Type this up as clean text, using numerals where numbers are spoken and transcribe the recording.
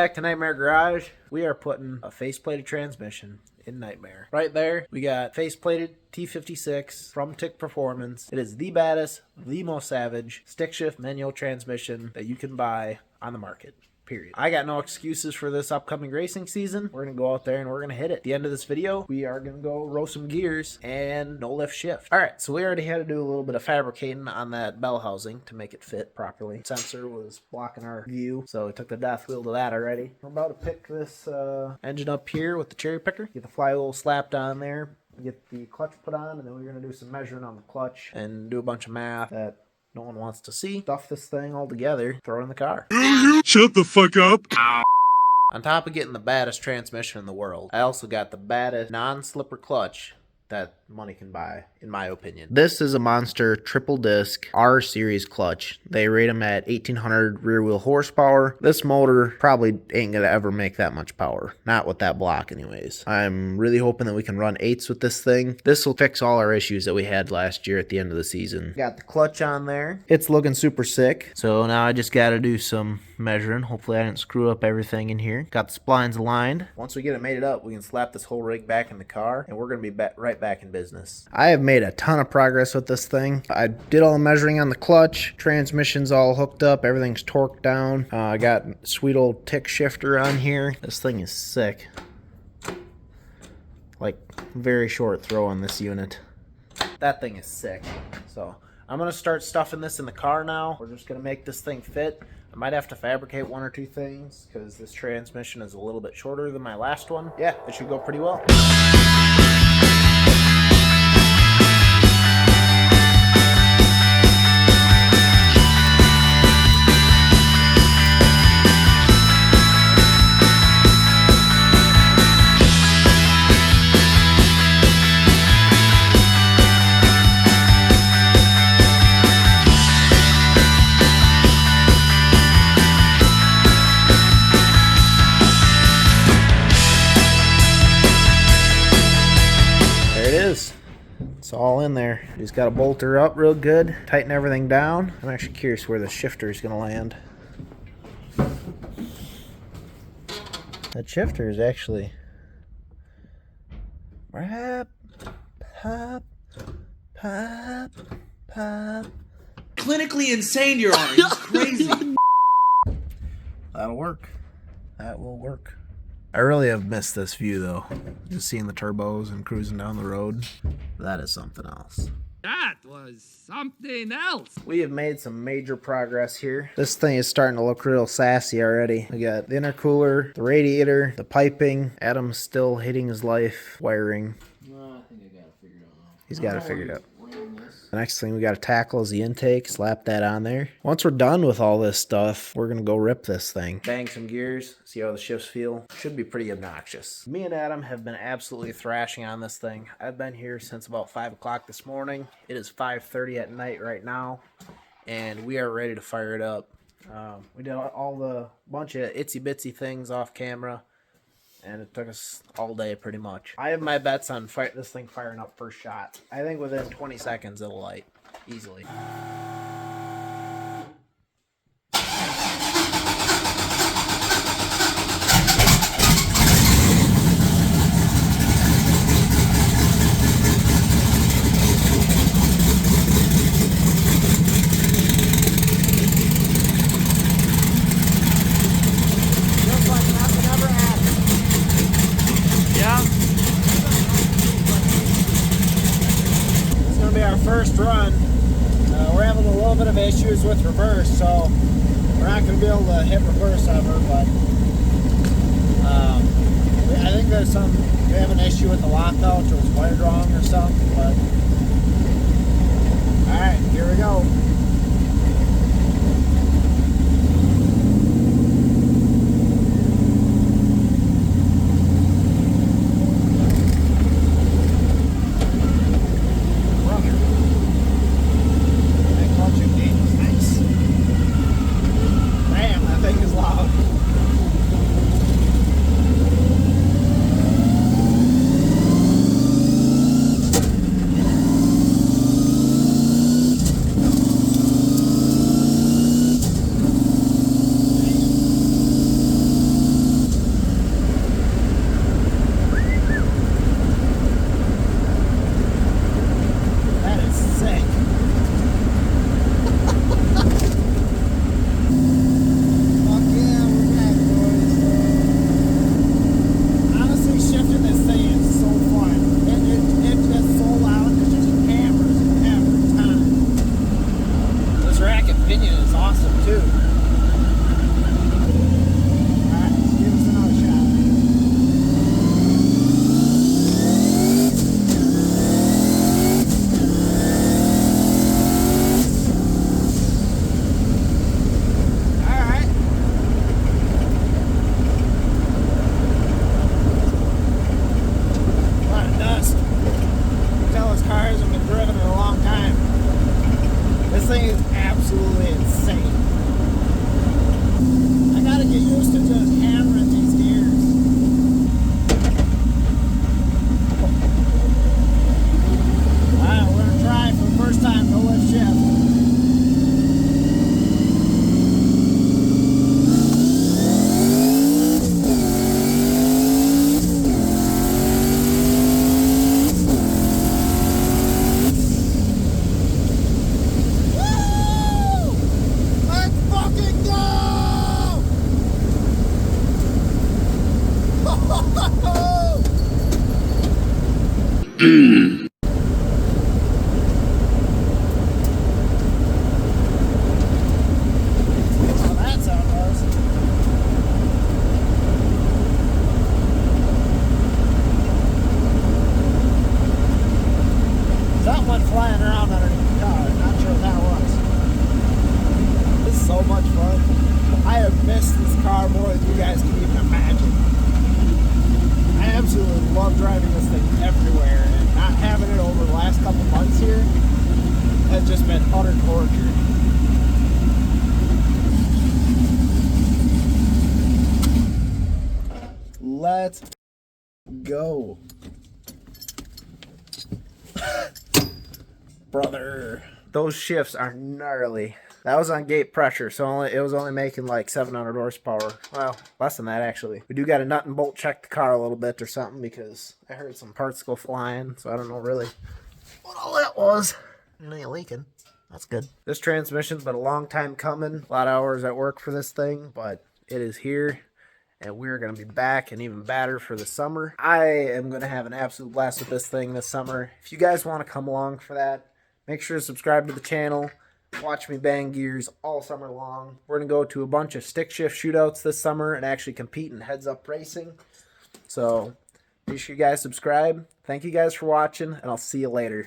back to Nightmare Garage. We are putting a faceplated transmission in Nightmare. Right there, we got faceplated T56 from Tick Performance. It is the baddest, the most savage stick shift manual transmission that you can buy on the market. Period. I got no excuses for this upcoming racing season. We're going to go out there and we're going to hit it. At the end of this video, we are going to go row some gears and no lift shift. All right, so we already had to do a little bit of fabricating on that bell housing to make it fit properly. Sensor was blocking our view, so we took the death wheel to that already. We're about to pick this engine up here with the cherry picker. Get the flywheel slapped on there, get the clutch put on, and then we're going to do some measuring on the clutch and do a bunch of math that no one wants to see. Stuff this thing all together, throw it in the car. Shut the fuck up. On top of getting the baddest transmission in the world, I also got the baddest non-slipper clutch that money can buy, in my opinion. This is a monster triple disc R series clutch. They rate them at 1800 rear wheel horsepower. This motor probably ain't gonna ever make that much power. Not with that block anyways. I'm really hoping that we can run 8s with this thing. This will fix all our issues that we had last year at the end of the season. Got the clutch on there. It's looking super sick. So now I just gotta do some measuring. Hopefully I didn't screw up everything in here. Got the splines aligned. Once we get it made up, we can slap this whole rig back in the car and we're gonna be right back in business. I have made a ton of progress with this thing. I did all the measuring on the clutch. Transmission's all hooked up. Everything's torqued down. I got sweet old tick shifter on here. This thing is sick. Like, very short throw on this unit. That thing is sick. So I'm gonna start stuffing this in the car now. We're just gonna make this thing fit. I might have to fabricate 1 or 2 things because this transmission is a little bit shorter than my last one. Yeah, it should go pretty well. It's all in there. Just got to bolt her up real good, tighten everything down. I'm actually curious where the shifter is going to land. That shifter is actually pop, pop, pop, pop. Clinically insane you are. It's crazy. That'll work. That will work. I really have missed this view though. Just seeing the turbos and cruising down the road. That is something else. That was something else. We have made some major progress here. This thing is starting to look real sassy already. We got the intercooler, the radiator, the piping. Adam's still hating his life wiring. No, I think I got it figured out now. He's got it figured out. The next thing we got to tackle is the intake. Slap that on there. Once we're done with all this stuff, we're going to go rip this thing. Bang some gears. See how the shifts feel. Should be pretty obnoxious. Me and Adam have been absolutely thrashing on this thing. I've been here since about 5 o'clock this morning. It is 5:30 at night right now. And we are ready to fire it up. We did all the bunch of itsy bitsy things off camera. And it took us all day pretty much. I have my bets on this thing firing up first shot. I think within 20 seconds it'll light easily. First run, we're having a little bit of issues with reverse, so we're not going to be able to hit reverse ever, but I think we have an issue with the lockout, or it's wired wrong or something, but alright, here we go. thing is absolutely insane. I gotta get used to just hammering these gears. Alright, we're gonna try for the first time no lift shift. Flying around underneath the car. Not sure what that was. This is so much fun. I have missed this car more than you guys can even imagine. I absolutely love driving this thing everywhere, and not having it over the last couple months here has just been utter torture. Let's go. Brother, those shifts are gnarly. That was on gate pressure, so it was only making like 700 horsepower. Well, less than that actually. We do got to nut and bolt check the car a little bit or something because I heard some parts go flying, so I don't know really what all that was. It ain't leaking. That's good. This transmission's been a long time coming. A lot of hours at work for this thing, but it is here. And we're going to be back and even badder for the summer. I am going to have an absolute blast with this thing this summer. If you guys want to come along for that, make sure to subscribe to the channel. Watch me bang gears all summer long. We're going to go to a bunch of stick shift shootouts this summer and actually compete in heads-up racing. So, make sure you guys subscribe. Thank you guys for watching, and I'll see you later.